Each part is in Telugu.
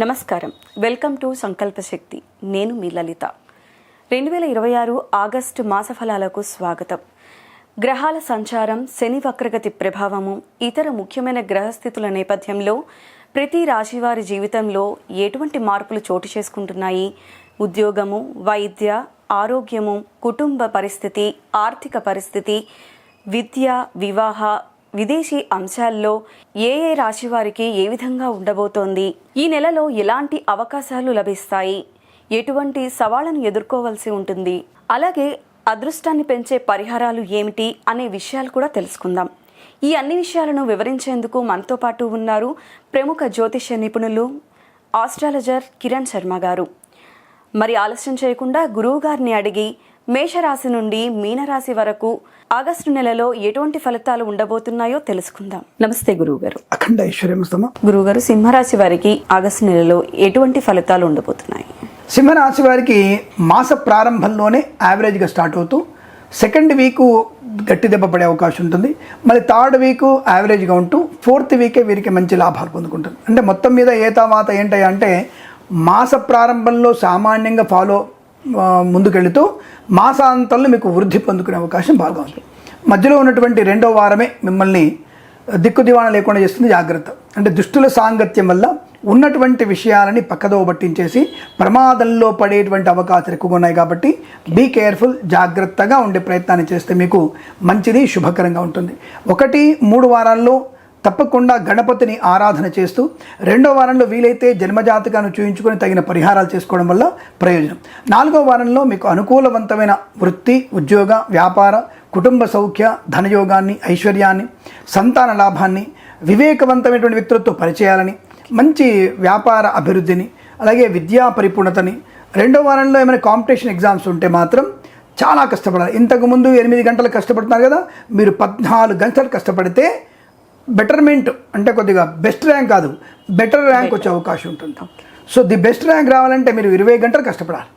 నమస్కారం. వెల్కమ్ టు సంకల్ప శక్తి. నేను మీ లలిత. 2026 ఆగస్టు మాసఫలాలకు స్వాగతం. గ్రహాల సంచారం, శని వక్రగతి ప్రభావము, ఇతర ముఖ్యమైన గ్రహస్థితుల నేపథ్యంలో ప్రతి రాశివారి జీవితంలో ఎటువంటి మార్పులు చోటు చేసుకుంటున్నాయి? ఉద్యోగము, వైద్య, ఆరోగ్యము, కుటుంబ పరిస్థితి, ఆర్థిక పరిస్థితి, విద్య, వివాహ, విదేశీ అంశాల్లో ఏ రాశి వారికి ఏ విధంగా ఉండబోతోంది? ఈ నెలలో ఎలాంటి అవకాశాలు లభిస్తాయి? ఎటువంటి సవాళ్లను ఎదుర్కోవాల్సి ఉంటుంది? అలాగే అదృష్టాన్ని పెంచే పరిహారాలు ఏమిటి అనే విషయాలు కూడా తెలుసుకుందాం. ఈ అన్ని విషయాలను వివరించేందుకు మనతో పాటు ఉన్నారు ప్రముఖ జ్యోతిష్య నిపుణులు ఆస్ట్రాలజర్ కిరణ్ శర్మ గారు. మరి ఆలస్యం చేయకుండా గురువు గారిని అడిగి మేషరాశి నుండి మీనరాశి వరకు ఆగస్టు నెలలో ఎటువంటి ఫలితాలు ఉండబోతున్నాయో తెలుసుకుందాం. నమస్తే గురువు గారు. అఖండ ఐశ్వర్యమస్తమా. గురువు గారు, సింహరాశి వారికి ఆగస్టు నెలలో ఎటువంటి ఫలితాలు ఉండబోతున్నాయి? సింహరాశి వారికి మాస ప్రారంభంలోనే యావరేజ్గా స్టార్ట్ అవుతూ సెకండ్ వీకు గట్టి దెబ్బ పడే అవకాశం ఉంటుంది. మళ్ళీ థర్డ్ వీకు యావరేజ్గా ఉంటూ ఫోర్త్ వీకే వీరికి మంచి లాభాలు పొందుకుంటుంది. అంటే మొత్తం మీద ఏతావాత ఏంటయ్యా అంటే మాస ప్రారంభంలో సామాన్యంగా ముందుకెళ్తూ మాసాంతంలో మీకు వృద్ధి పొందుకునే అవకాశం బాగా ఉంది. మధ్యలో ఉన్నటువంటి రెండో వారమే మిమ్మల్ని దిక్కుదివాణ లేకుండా చేస్తుంది. జాగ్రత్త. అంటే దుష్టుల సాంగత్యం వల్ల ఉన్నటువంటి విషయాలని పక్కదోవ పట్టించేసి ప్రమాదంలో పడేటువంటి అవకాశాలు ఎక్కువగా ఉన్నాయి. కాబట్టి బీ కేర్ఫుల్, జాగ్రత్తగా ఉండే ప్రయత్నాన్ని చేస్తే మీకు మంచిది, శుభకరంగా ఉంటుంది. 1-3 వారాల్లో తప్పకుండా గణపతిని ఆరాధన చేస్తూ రెండో వారంలో వీలైతే జన్మజాతకాన్ని చూయించుకొని తగిన పరిహారాలు చేసుకోవడం వల్ల ప్రయోజనం. 4వ వారంలో మీకు అనుకూలవంతమైన వృత్తి, ఉద్యోగ, వ్యాపార, కుటుంబ సౌఖ్య, ధనయోగాన్ని, ఐశ్వర్యాన్ని, సంతాన లాభాన్ని, వివేకవంతమైనటువంటి వ్యక్తులతో పరిచయాలని, మంచి వ్యాపార అభివృద్ధిని, అలాగే విద్యా పరిపూర్ణతని. రెండో వారంలో ఏమైనా కాంపిటీషన్ ఎగ్జామ్స్ ఉంటే మాత్రం చాలా కష్టపడాలి. ఇంతకుముందు 8 గంటలు కష్టపడుతున్నారు కదా, మీరు 14 గంటలు కష్టపడితే బెటర్మెంట్, అంటే కొద్దిగా బెస్ట్ ర్యాంక్ కాదు, బెటర్ ర్యాంక్ వచ్చే అవకాశం ఉంటుంది. సో ది బెస్ట్ ర్యాంక్ రావాలంటే మీరు 20 గంటలు కష్టపడాలి.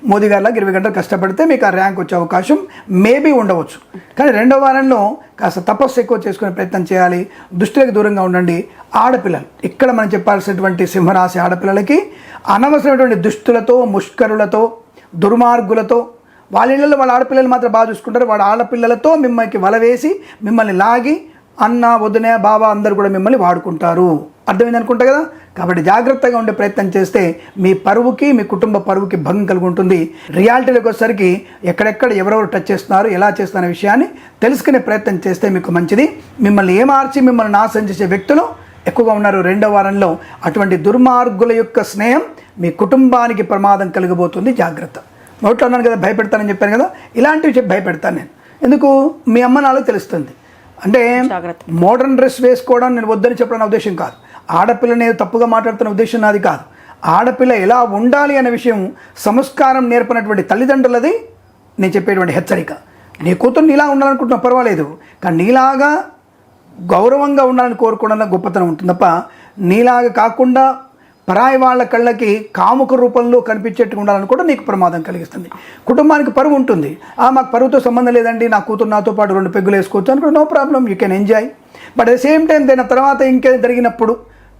మోదీ గారిలాగా 20 గంటలు కష్టపడితే మీకు ఆ ర్యాంక్ వచ్చే అవకాశం మేబీ ఉండవచ్చు. కానీ రెండో వారంలో కాస్త తపస్సు ఎక్కువ చేసుకునే ప్రయత్నం చేయాలి. దుష్టులకు దూరంగా ఉండండి. ఆడపిల్లలు, ఇక్కడ మనం చెప్పాల్సినటువంటి సింహరాశి ఆడపిల్లలకి అనవసరమైనటువంటి దుష్టులతో, ముష్కరులతో, దుర్మార్గులతో, వాళ్ళ ఇళ్ళలో వాళ్ళ ఆడపిల్లలు మాత్రం బాగా చూసుకుంటారు. వాళ్ళ ఆడపిల్లలతో మిమ్మల్ని వల వేసి మిమ్మల్ని లాగి అన్న, వదిన, బాబా అందరూ కూడా మిమ్మల్ని వాడుకుంటారు. అర్థమైంది అనుకుంటా కదా. కాబట్టి జాగ్రత్తగా ఉండే ప్రయత్నం చేస్తే మీ పరువుకి, మీ కుటుంబ పరువుకి భంగం కలిగి ఉంటుంది. రియాలిటీలోకి వచ్చేసరికి ఎక్కడెక్కడ ఎవరెవరు టచ్ చేస్తున్నారు, ఎలా చేస్తున్న విషయాన్ని తెలుసుకునే ప్రయత్నం చేస్తే మీకు మంచిది. మిమ్మల్ని ఏమార్చి మిమ్మల్ని నాశనం చేసే వ్యక్తులు ఎక్కువగా ఉన్నారు రెండో వారంలో. అటువంటి దుర్మార్గుల యొక్క స్నేహం మీ కుటుంబానికి ప్రమాదం కలిగబోతుంది. జాగ్రత్త. నోట్లో అన్నాను కదా, భయపెడతానని చెప్పాను కదా, ఇలాంటివి చెప్పి భయపెడతాను నేను. ఎందుకు? మీ అమ్మ నాన్నకు తెలుస్తుంది. అంటే మోడర్న్ డ్రెస్ వేసుకోవడం నేను వద్దని చెప్పడం నా ఉద్దేశం కాదు. ఆడపిల్లని తప్పుగా మాట్లాడుతున్న ఉద్దేశం నాది కాదు. ఆడపిల్ల ఎలా ఉండాలి అనే విషయం సంస్కారం నేర్పినటువంటి తల్లిదండ్రులది నేను చెప్పేటువంటి హెచ్చరిక. నీ కూతురు నీలా ఉండాలనుకుంటున్నా పర్వాలేదు, కానీ నీలాగా గౌరవంగా ఉండాలని కోరుకోవడంలో గొప్పతనం ఉంటుంది తప్ప నీలాగా కాకుండా పరాయి వాళ్ళ కళ్ళకి కాముక రూపంలో కనిపించేట్టుగా ఉండాలని కూడా నీకు ప్రమాదం కలిగిస్తుంది. కుటుంబానికి పరువు ఉంటుంది. మాకు పరువుతో సంబంధం లేదండి, నా కూతురు నాతో పాటు 2 పెగ్గులు వేసుకోవచ్చు అనుకో, no problem, you can enjoy. But at the same time దాని తర్వాత ఇంకేం జరిగినప్పుడు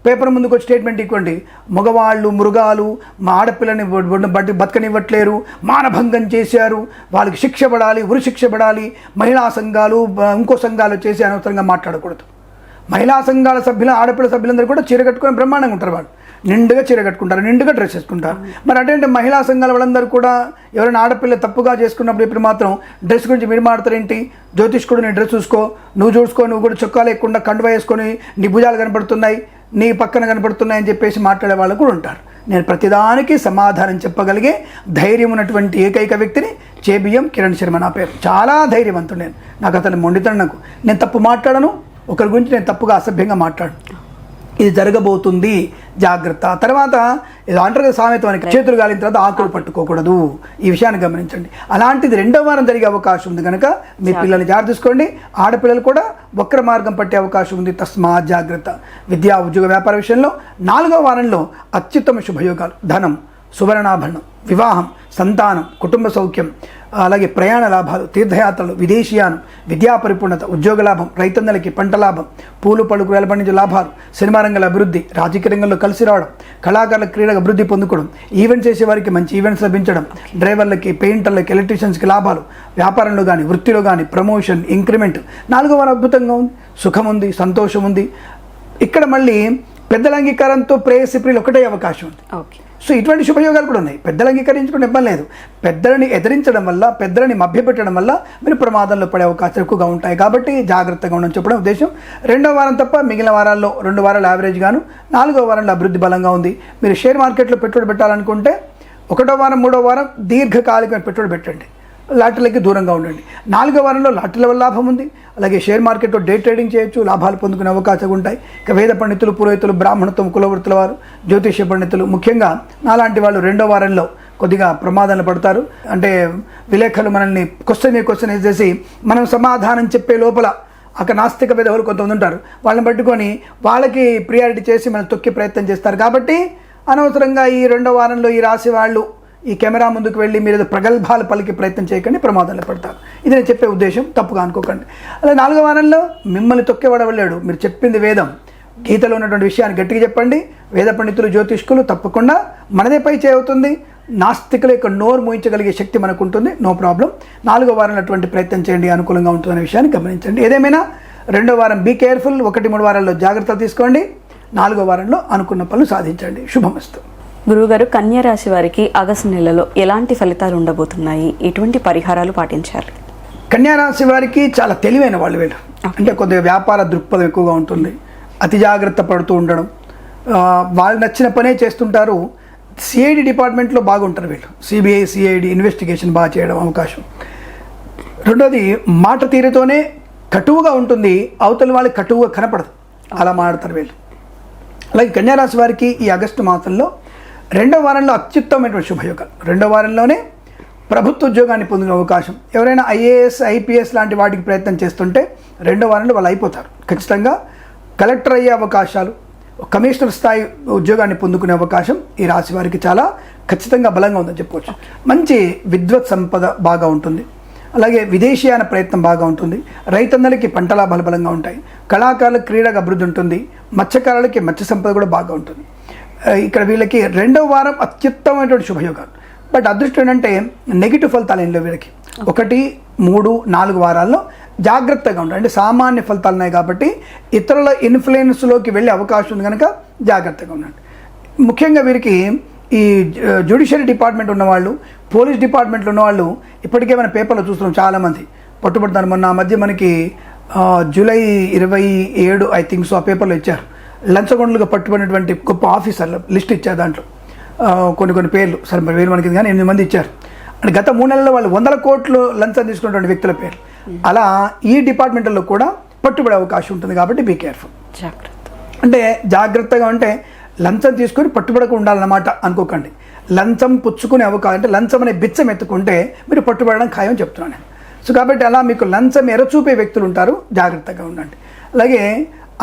పేపర్ ముందుకు వచ్చి స్టేట్మెంట్ ఇవ్వండి. మగవాళ్ళు, మృగాలు మా ఆడపిల్లని బతకనివ్వట్లేరు, మానభంగం చేశారు, వాళ్ళకి శిక్ష పడాలి, ఉరిశిక్ష పడాలి, మహిళా సంఘాలు ఇంకో సంఘాలు చేసి అనవసరంగా మాట్లాడకూడదు. మహిళా సంఘాల సభ్యులు, ఆడపిల్ల సభ్యులందరూ కూడా చీర కట్టుకొని బ్రహ్మాండంగా ఉంటారు. వాళ్ళు నిండుగా చీర కట్టుకుంటారు, నిండుగా డ్రెస్ వేసుకుంటారు. మరి అంటే మహిళా సంఘాల వాళ్ళందరూ కూడా ఎవరైనా ఆడపిల్ల తప్పుగా చేసుకున్నప్పుడు ఇప్పుడు మాత్రం డ్రెస్ గురించి మీరు మాట్లాడతారేంటి? జ్యోతిష్కుడు నీ డ్రెస్ చూసుకో, నువ్వు కూడా చొక్కా లేకుండా కండువా వేసుకొని నీ భుజాలు కనపడుతున్నాయి, నీ పక్కన కనపడుతున్నాయి అని చెప్పేసి మాట్లాడే వాళ్ళు కూడా ఉంటారు. నేను ప్రతిదానికి సమాధానం చెప్పగలిగే ధైర్యం ఉన్నటువంటి ఏకైక వ్యక్తిని చేబిఎం కిరణ్ శర్మ నా పేరు. చాలా ధైర్యవంతుడు నేను. నాకు అతను మొండితనం. నేను తప్పు మాట్లాడను, ఒకరి గురించి నేను తప్పుగా అసభ్యంగా మాట్లాడను. ఇది జరగబోతుంది, జాగ్రత్త. తర్వాత ఏదో అంటారు సామెత, మనకి చేతులు గాలిన తర్వాత ఆకులు పట్టుకోకూడదు. ఈ విషయాన్ని గమనించండి. అలాంటిది రెండో వారం జరిగే అవకాశం ఉంది కనుక మీ పిల్లల్ని జాగ్రత్త తీసుకోండి. ఆడపిల్లలు కూడా వక్ర మార్గం పట్టే అవకాశం ఉంది, తస్మాత్ జాగ్రత్త. విద్యా, ఉద్యోగ, వ్యాపార విషయంలో 4వ వారంలో అత్యుత్తమ శుభయోగాలు, ధనం, సువర్ణాభరణం, వివాహం, సంతానం, కుటుంబ సౌఖ్యం, అలాగే ప్రయాణ లాభాలు, తీర్థయాత్రలు, విదేశీయానం, విద్యా పరిపూర్ణత, ఉద్యోగ లాభం, రైతన్నలకి పంట లాభం, పూలు పళ్ళు కూరగాయలు పండించే లాభాలు, సినిమా రంగాల అభివృద్ధి, రాజకీయ రంగంలో కలిసి రావడం, కళాకారుల క్రీడగా అభివృద్ధి పొందుకోవడం, ఈవెంట్స్ చేసే వారికి మంచి ఈవెంట్స్ లభించడం, డ్రైవర్లకి, పెయింటర్లకి, ఎలక్ట్రీషియన్స్కి లాభాలు, వ్యాపారంలో కానీ వృత్తిలో కానీ ప్రమోషన్, ఇంక్రిమెంట్. 4వ వారం అద్భుతంగా ఉంది, సుఖం ఉంది, సంతోషం ఉంది. ఇక్కడ మళ్ళీ పెద్దల అంగీకారంతో ప్రేయసి ప్రియులు ఒకటే అవకాశం ఉంది. ఓకే. సో ఇటువంటి శుభయోగాలు కూడా ఉన్నాయి. పెద్దలు అంగీకరించుకుని ఇబ్బంది లేదు. పెద్దలని ఎదిరించడం వల్ల, పెద్దలని మభ్యపెట్టడం వల్ల మీరు ప్రమాదంలో పడే అవకాశాలు ఎక్కువగా ఉంటాయి. కాబట్టి జాగ్రత్తగా ఉండని చెప్పడం ఉద్దేశం. 2వ వారం తప్ప మిగిలిన వారాల్లో 2 వారాలు యావరేజ్ గాను, 4వ వారంలో అభివృద్ధి బలంగా ఉంది. మీరు షేర్ మార్కెట్లో పెట్టుబడి పెట్టాలనుకుంటే 1వ వారం 3వ వారం దీర్ఘకాలికమైన పెట్టుబడి పెట్టండి. లాటరీలకి దూరంగా ఉండండి. 4వ వారంలో లాటరీల వల్ల లాభం ఉంది. అలాగే షేర్ మార్కెట్లో డే ట్రేడింగ్ చేయొచ్చు, లాభాలు పొందుకునే అవకాశాలు ఉంటాయి. ఇక వేద పండితులు, పురోహితులు, బ్రాహ్మణత్వం, కులవృత్తుల వారు, జ్యోతిష్య పండితులు, ముఖ్యంగా నాలాంటి వాళ్ళు 2వ వారంలో కొద్దిగా ప్రమాదాలు పడతారు. అంటే విలేఖరులు మనల్ని క్వశ్చన్ చేసి మనం సమాధానం చెప్పే లోపల అక్కడ నాస్తిక విధవులు కొంతమంది ఉంటారు. వాళ్ళని పట్టుకొని వాళ్ళకి ప్రియారిటీ చేసి మనం తొక్కే ప్రయత్నం చేస్తారు. కాబట్టి అనవసరంగా ఈ 2వ వారంలో ఈ రాశి వాళ్ళు ఈ కెమెరా ముందుకు వెళ్ళి మీరు ప్రగల్భాలు పలికి ప్రయత్నం చేయకండి, ప్రమాదాలు పడతారు. ఇది నేను చెప్పే ఉద్దేశం, తప్పుగా అనుకోకండి. అలా 4వ వారంలో మిమ్మల్ని తొక్కేవాడవలేడు. మీరు చెప్పింది వేదం, గీతలో ఉన్నటువంటి విషయాన్ని గట్టిగా చెప్పండి. వేద పండితులు, జ్యోతిష్కులు తప్పకుండా మనదే పై చేయవుతుంది. నాస్తికుల యొక్క నోరు మూయించగలిగే శక్తి మనకు ఉంటుంది. No problem. 4వ వారంలో అటువంటి ప్రయత్నం చేయండి, అనుకూలంగా ఉంటుందనే విషయాన్ని గమనించండి. ఏదేమైనా 2వ వారం బీ కేర్ఫుల్. 1-3 వారాల్లో జాగ్రత్తలు తీసుకోండి. 4వ వారంలో అనుకున్న పనులు సాధించండి. శుభమస్తు. గురువుగారు, కన్యా రాశి వారికి ఆగస్టు నెలలో ఎలాంటి ఫలితాలు ఉండబోతున్నాయి? ఎటువంటి పరిహారాలు పాటించాలి? కన్యా రాశి వారికి చాలా తెలివైన వాళ్ళు వీళ్ళు. అంటే కొద్దిగా వ్యాపార దృక్పథం ఎక్కువగా ఉంటుంది. అతి జాగ్రత్త పడుతూ ఉండడం, వాళ్ళు నచ్చిన పనే చేస్తుంటారు. సిఐడి డిపార్ట్మెంట్లో బాగుంటారు వీళ్ళు. సిబిఐ, సిఐడి ఇన్వెస్టిగేషన్ బాగా చేయడం అవకాశం. రెండోది, మాట తీరుతోనే కటువుగా ఉంటుంది, అవతల వాళ్ళకి కటువుగా కనపడదు, అలా మాట్లాడతారు వీళ్ళు. అలాగే కన్యా రాశి వారికి ఈ ఆగస్టు మాసంలో 2వ వారంలో అత్యుత్తమైనటువంటి శుభయోగాలు. 2వ వారంలోనే ప్రభుత్వ ఉద్యోగాన్ని పొందిన అవకాశం. ఎవరైనా ఐఏఎస్, ఐపీఎస్ లాంటి వాటికి ప్రయత్నం చేస్తుంటే 2వ వారంలో వాళ్ళు అయిపోతారు. ఖచ్చితంగా కలెక్టర్ అయ్యే అవకాశాలు, కమిషనర్ స్థాయి ఉద్యోగాన్ని పొందుకునే అవకాశం ఈ రాశి వారికి చాలా ఖచ్చితంగా బలంగా ఉందని చెప్పుకోవచ్చు. మంచి విద్వత్ సంపద బాగా ఉంటుంది. అలాగే విదేశీయాన ప్రయత్నం బాగా ఉంటుంది. రైతన్నలకి పంట లాభాలు బలంగా ఉంటాయి. కళాకారులకు క్రీడగా అభివృద్ధి ఉంటుంది. మత్స్యకారులకి మత్స్య సంపద కూడా బాగా ఉంటుంది. ఇక్కడ వీళ్ళకి 2వ వారం అత్యుత్తమైనటువంటి శుభయోగాలు. బట్ అదృష్టం ఏంటంటే నెగిటివ్ ఫలితాలు ఏం లేవు వీళ్ళకి. 1, 3, 4 వారాల్లో జాగ్రత్తగా ఉంటాయి. అంటే సామాన్య ఫలితాలు ఉన్నాయి కాబట్టి ఇతరుల ఇన్ఫ్లుయెన్స్లోకి వెళ్ళే అవకాశం ఉంది కనుక జాగ్రత్తగా ఉండండి. ముఖ్యంగా వీరికి ఈ జ్యుడిషియరీ డిపార్ట్మెంట్ ఉన్నవాళ్ళు, పోలీస్ డిపార్ట్మెంట్లో ఉన్నవాళ్ళు ఇప్పటికే మన పేపర్లో చూస్తున్నాం చాలామంది పట్టుబడతారు. మొన్న మధ్య మనకి జూలై 27 ఐ థింక్ సో ఆ పేపర్లో ఇచ్చారు. లంచగొండలుగా పట్టుబడినటువంటి గొప్ప ఆఫీసర్ల లిస్ట్ ఇచ్చారు. దాంట్లో కొన్ని పేర్లు, సరే పేరు మనకి కానీ 8 మంది ఇచ్చారు. అంటే గత 3 నెలల్లో వాళ్ళు 100 కోట్లు లంచం తీసుకున్నటువంటి వ్యక్తుల పేర్లు. అలా ఈ డిపార్ట్మెంట్లో కూడా పట్టుబడే అవకాశం ఉంటుంది. కాబట్టి బీ కేర్ఫుల్. అంటే జాగ్రత్తగా ఉంటే లంచం తీసుకొని పట్టుబడకుండా ఉండాలన్నమాట అనుకోకండి. లంచం పుచ్చుకునే అవకాశం, అంటే లంచం అనే బిచ్చం ఎత్తుకుంటే మీరు పట్టుబడడం ఖాయం చెప్తున్నాను. సో కాబట్టి అలా మీకు లంచం ఎరచూపే వ్యక్తులు ఉంటారు, జాగ్రత్తగా ఉండండి. అలాగే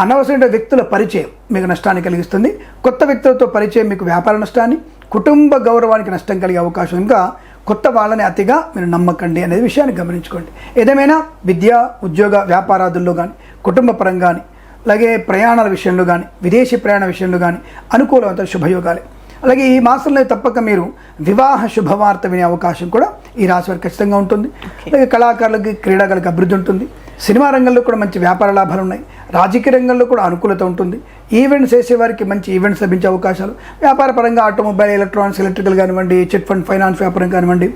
అనవసరమైన వ్యక్తుల పరిచయం మీకు నష్టాన్ని కలిగిస్తుంది. కొత్త వ్యక్తులతో పరిచయం మీకు వ్యాపార నష్టాన్ని, కుటుంబ గౌరవానికి నష్టం కలిగే అవకాశం. ఇంకా కొత్త వాళ్ళని అతిగా మీరు నమ్మకండి అనేది విషయాన్ని గమనించుకోండి. ఏదేమైనా విద్య, ఉద్యోగ, వ్యాపారాదుల్లో కానీ, కుటుంబ పరంగా కానీ, అలాగే ప్రయాణాల విషయంలో కానీ, విదేశీ ప్రయాణ విషయంలో కానీ అనుకూలమైన శుభయోగాలే. అలాగే ఈ మాసంలో తప్పక మీరు వివాహ శుభవార్త వినే అవకాశం కూడా ఈ రాశి వారికి ఖచ్చితంగా ఉంటుంది. అలాగే కళాకారులకి, క్రీడాకారులకు అభివృద్ధి ఉంటుంది. సినిమా రంగంలో కూడా మంచి వ్యాపార లాభాలు ఉన్నాయి. రాజకీయ రంగంలో కూడా అనుకూలత ఉంటుంది. ఈవెంట్స్ చేసేవారికి మంచి ఈవెంట్స్ లభించే అవకాశాలు. వ్యాపార పరంగా ఆటోమొబైల్, ఎలక్ట్రానిక్స్, ఎలక్ట్రికల్ కానివ్వండి, చిట్ ఫండ్ ఫైనాన్స్ వ్యాపారం కానివ్వండి,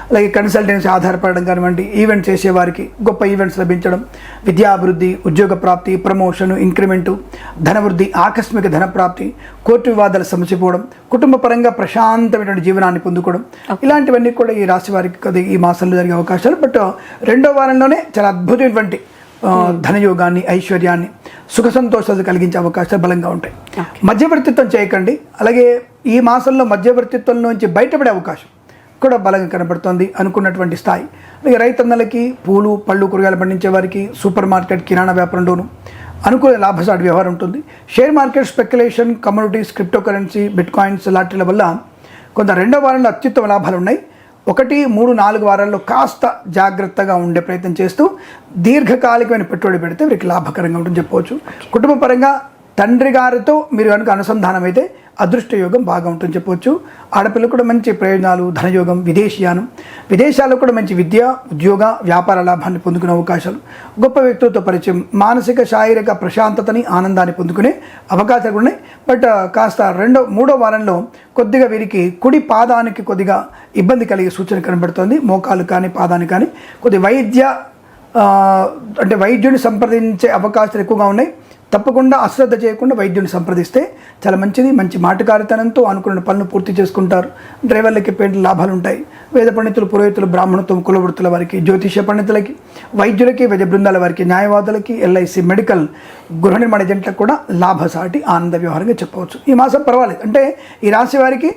అలాగే కన్సల్టెన్సీ ఆధారపడడం కానివ్వండి, ఈవెంట్స్ చేసేవారికి గొప్ప ఈవెంట్స్ లభించడం, విద్యాభివృద్ధి, ఉద్యోగ ప్రాప్తి, ప్రమోషన్, ఇంక్రిమెంటు, ధనవృద్ధి, ఆకస్మిక ధన ప్రాప్తి, కోర్టు వివాదాలు సమసిపోవడం, కుటుంబ పరంగా ప్రశాంతమైనటువంటి జీవనాన్ని పొందుకోవడం, ఇలాంటివన్నీ కూడా ఈ రాశి వారికి ఈ మాసంలో జరిగే అవకాశాలు. బట్ 2వ వారంలోనే చాలా అద్భుతమైనటువంటి ధనయోగాన్ని, ఐశ్వర్యాన్ని, సుఖ సంతోషాలు కలిగించే అవకాశాలు బలంగా ఉంటాయి. మధ్యవర్తిత్వం చేయకండి. అలాగే ఈ మాసంలో మధ్యవర్తిత్వం నుంచి బయటపడే అవకాశం కూడా బలంగా కనబడుతుంది అనుకున్నటువంటి స్థాయి. అలాగే రైతన్నలకి, పూలు పళ్ళు కూరగాయలు పండించే వారికి, సూపర్ మార్కెట్, కిరాణా వ్యాపారంలోనూ అనుకూల లాభసాటి వ్యవహారం ఉంటుంది. Share market, speculation, commodities, crypto currency, bitcoins లాంటిల వల్ల కొంత 2వ వారంలో అత్యుత్తమ లాభాలు ఉన్నాయి. 1, 3, 4 వారాల్లో కాస్త జాగ్రత్తగా ఉండే ప్రయత్నం చేస్తూ దీర్ఘకాలికమైన పెట్టుబడి పెడితే వీరికి లాభకరంగా ఉంటుందని చెప్పవచ్చు. కుటుంబ పరంగా తండ్రి గారితో మీరు కనుక అనుసంధానం అయితే అదృష్ట యోగం బాగా ఉంటుందని చెప్పవచ్చు. ఆడపిల్లలు కూడా మంచి ప్రయోజనాలు, ధనయోగం, విదేశీయానం, విదేశాల్లో కూడా మంచి విద్య, ఉద్యోగ, వ్యాపార లాభాన్ని పొందుకునే అవకాశాలు, గొప్ప వ్యక్తులతో పరిచయం, మానసిక శారీరక ప్రశాంతతని, ఆనందాన్ని పొందుకునే అవకాశాలు ఉన్నాయి. బట్ కాస్త 2వ 3వ వారంలో కొద్దిగా వీరికి కుడి పాదానికి కొద్దిగా ఇబ్బంది కలిగే సూచన కనబడుతోంది. మోకాలు కానీ పాదాన్ని కానీ కొద్ది అంటే వైద్యుని సంప్రదించే అవకాశాలు ఎక్కువగా ఉన్నాయి. తప్పకుండా అశ్రద్ధ చేయకుండా వైద్యుని సంప్రదిస్తే చాలా మంచిది. మంచి మాటకారితనంతో అనుకున్న పనులు పూర్తి చేసుకుంటారు. డ్రైవర్లకి పెయింట్ లాభాలు ఉంటాయి. వేద పండితులు, పురోహితులు, బ్రాహ్మణత్వం, కులవృత్తుల వారికి, జ్యోతిష పండితులకి, వైద్యులకి, వైద్య బృందాల వారికి, న్యాయవాదులకి, ఎల్ఐసి, మెడికల్, గృహ నిర్మాణ ఏజెంట్లకు కూడా లాభసాటి ఆనంద వ్యవహారంగా చెప్పవచ్చు. ఈ మాసం పర్వాలేదు. అంటే ఈ రాశి వారికి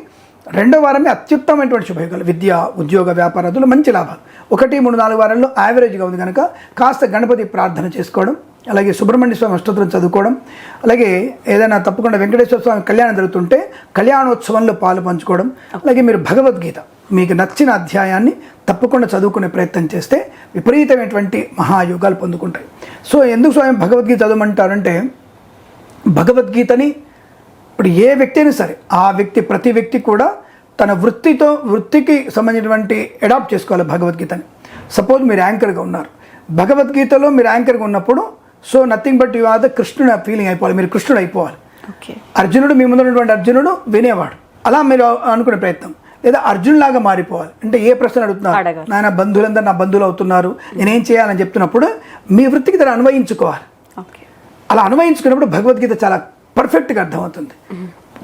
2వ వారమే అత్యుత్తమైనటువంటి శుభయోగాలు. విద్య, ఉద్యోగ, వ్యాపారాదులు మంచి లాభాలు. 1, 3, 4 వారాల్లో యావరేజ్గా ఉంది కనుక కాస్త గణపతి ప్రార్థన చేసుకోవడం, అలాగే సుబ్రహ్మణ్య స్వామి అష్టోత్తరం చదువుకోవడం, అలాగే ఏదైనా తప్పకుండా వెంకటేశ్వర స్వామి కళ్యాణం జరుగుతుంటే కళ్యాణోత్సవంలో పాలు పంచుకోవడం, అలాగే మీరు భగవద్గీత మీకు నచ్చిన అధ్యాయాన్ని తప్పకుండా చదువుకునే ప్రయత్నం చేస్తే విపరీతమైనటువంటి మహాయోగాలు పొందుకుంటాయి. సో ఎందుకు స్వామి భగవద్గీత చదవమంటారంటే, భగవద్గీతని ఇప్పుడు ఏ వ్యక్తి అయినా సరే ఆ వ్యక్తి, ప్రతి వ్యక్తి కూడా తన వృత్తికి సంబంధించినటువంటి అడాప్ట్ చేసుకోవాలి భగవద్గీతని. సపోజ్ మీరు యాంకర్గా ఉన్నారు, భగవద్గీతలో మీరు యాంకర్గా ఉన్నప్పుడు so nothing but you are the కృష్ణుడు ఫీలింగ్ అయిపోవాలి, మీరు కృష్ణుడు అయిపోవాలి. అర్జునుడు, మీ ముందు ఉన్నటువంటి అర్జునుడు వినేవాడు, అలా మీరు అనుకునే ప్రయత్నం. లేదా అర్జునులాగా మారిపోవాలి అంటే ఏ ప్రశ్న అడుగుతున్నారు, నాయన బంధువులందరూ నా బంధువులు అవుతున్నారు, నేనేం చేయాలని చెప్తున్నప్పుడు మీ వృత్తికి దాన్ని అన్వయించుకోవాలి. అలా అన్వయించుకున్నప్పుడు భగవద్గీత చాలా పర్ఫెక్ట్గా అర్థమవుతుంది.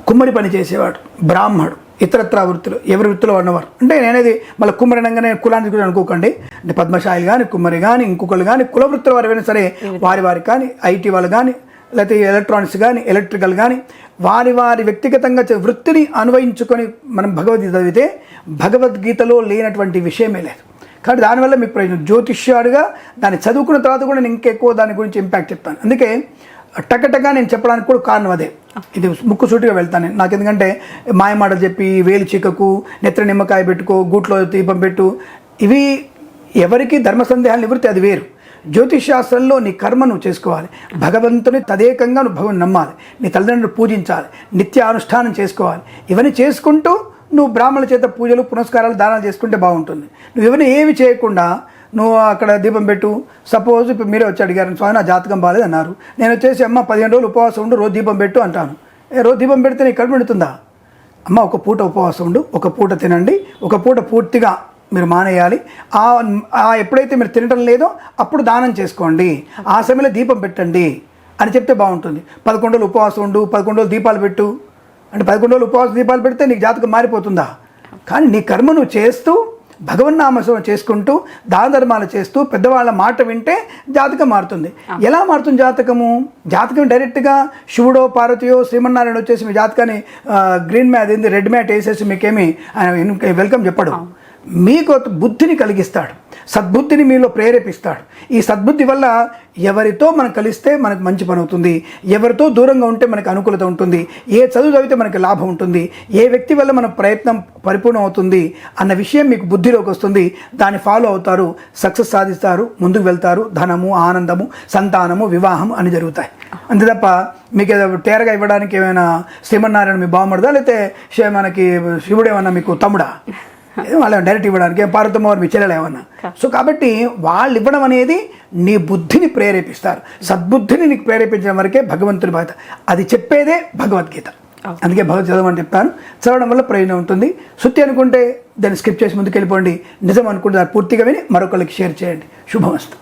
కుమ్మరి పని చేసేవాడు, బ్రాహ్మడు, ఇతరత్ర వృత్తులు, ఎవరి వృత్తిలో ఉన్నవారు అంటే నేనేది మళ్ళీ కుమ్మరి అనగానే కులానికి కూడా అనుకోకండి. అంటే పద్మశాలి కానీ, కుమ్మరి కానీ, ఇంకొకరు కానీ, కుల వృత్తుల వారు అయినా సరే వారికి కానీ, ఐటీ వాళ్ళు కానీ, లేకపోతే ఎలక్ట్రానిక్స్ కానీ, ఎలక్ట్రికల్ కానీ, వారి వ్యక్తిగతంగా వృత్తిని అన్వయించుకొని మనం భగవద్గీత చదివితే భగవద్గీతలో లేనటువంటి విషయమే లేదు. కాబట్టి దానివల్ల మీకు ప్రయోజనం. జ్యోతిష్యాడుగా దాన్ని చదువుకున్న తర్వాత కూడా నేను ఇంకెక్కువ దాని గురించి ఇంపాక్ట్ చెప్తాను. అందుకే టకటగా నేను చెప్పడానికి కూడా కారణం అదే. ఇది ముక్కుసూటిగా వెళ్తాను నాకు. ఎందుకంటే మాయమాటలు చెప్పి వేలు చీకకు, నెత్ర నిమ్మకాయ పెట్టుకో, గూట్లో దీపం పెట్టు, ఇవి ఎవరికి ధర్మ సందేహాలు నివృత్తి, అది వేరు. జ్యోతిష్ శాస్త్రంలో నీ కర్మ నువ్వు చేసుకోవాలి, భగవంతుని తదేకంగా నువ్వు భగవన్ నమ్మాలి, నీ తల్లిదండ్రులు పూజించాలి, నిత్య అనుష్ఠానం చేసుకోవాలి. ఇవన్నీ చేసుకుంటూ నువ్వు బ్రాహ్మణుల చేత పూజలు, పునస్కారాలు, దానాలు చేసుకుంటే బాగుంటుంది. నువ్వు ఇవన్నీ ఏమి చేయకుండా నువ్వు అక్కడ దీపం పెట్టు. సపోజ్ ఇప్పుడు మీరే వచ్చి అడిగారు, స్వామి నా జాతకం బాగాలేదు అన్నారు, నేను వచ్చేసి అమ్మ 15 రోజులు ఉపవాసం ఉండు, రోజు దీపం పెట్టు అంటాను. రోజు దీపం పెడితే నీకు కడుపు నిండుతుందా? అమ్మ ఒక పూట ఉపవాసం ఉండు, ఒక పూట తినండి, ఒక పూట పూర్తిగా మీరు మానేయాలి. ఎప్పుడైతే మీరు తినటం లేదో అప్పుడు దానం చేసుకోండి, ఆ సమయంలో దీపం పెట్టండి అని చెప్తే బాగుంటుంది. 11 రోజులు ఉపవాసం ఉండు, 11 రోజులు దీపాలు పెట్టు అంటే 11 రోజులు ఉపవాసం దీపాలు పెడితే నీకు జాతకం మారిపోతుందా? కానీ నీ కర్మ నువ్వు చేస్తూ భగవన్నామస్మరణ చేసుకుంటూ దాన ధర్మాలు చేస్తూ పెద్దవాళ్ళ మాట వింటే జాతకం మారుతుంది. ఎలా మారుతుంది జాతకము? జాతకం డైరెక్ట్గా శివుడో, పార్వతియో, శ్రీమన్నారాయణ వచ్చేసి మీ జాతకాన్ని గ్రీన్ మ్యాట్ ఏంది రెడ్ మ్యాట్ వేసేసి మీకేమి ఆయన వెల్కమ్ చెప్పడు. మీకు బుద్ధిని కలిగిస్తాడు, సద్బుద్ధిని మీలో ప్రేరేపిస్తాడు. ఈ సద్బుద్ధి వల్ల ఎవరితో మనం కలిస్తే మనకు మంచి పని అవుతుంది, ఎవరితో దూరంగా ఉంటే మనకు అనుకూలత ఉంటుంది, ఏ చదువు చదివితే మనకి లాభం ఉంటుంది, ఏ వ్యక్తి వల్ల మన ప్రయత్నం పరిపూర్ణం అవుతుంది అన్న విషయం మీకు బుద్ధిలోకి వస్తుంది. దాన్ని ఫాలో అవుతారు, సక్సెస్ సాధిస్తారు, ముందుకు వెళ్తారు. ధనము, ఆనందము, సంతానము, వివాహం అని జరుగుతాయి. అంతే తప్ప మీకు ఏదో తేరగా ఇవ్వడానికి ఏమైనా శ్రీమన్నారాయణ మీ బామ్మడదా, లేకపోతే మనకి శివుడు ఏమన్నా మీకు తమ్ముడా? వాళ్ళ డైరెక్ట్ ఇవ్వడానికి పార్వతమ్మ వారు మీ చెల్లెలు ఏమన్నా. సో కాబట్టి వాళ్ళు ఇవ్వడం అనేది నీ బుద్ధిని ప్రేరేపిస్తారు. సద్బుద్ధిని నీకు ప్రేరేపించడం వరకే భగవంతుని బాధ్యత. అది చెప్పేదే భగవద్గీత. అందుకే భగవద్గీత చదవమని చెప్తాను. చదవడం వల్ల ప్రయోజనం ఉంటుంది. శుద్ధి అనుకుంటే దాన్ని స్కిప్ చేసి ముందుకు వెళ్ళిపోండి, నిజం అనుకుంటే దాన్ని పూర్తిగా విని మరొకరికి షేర్ చేయండి. శుభమస్తు.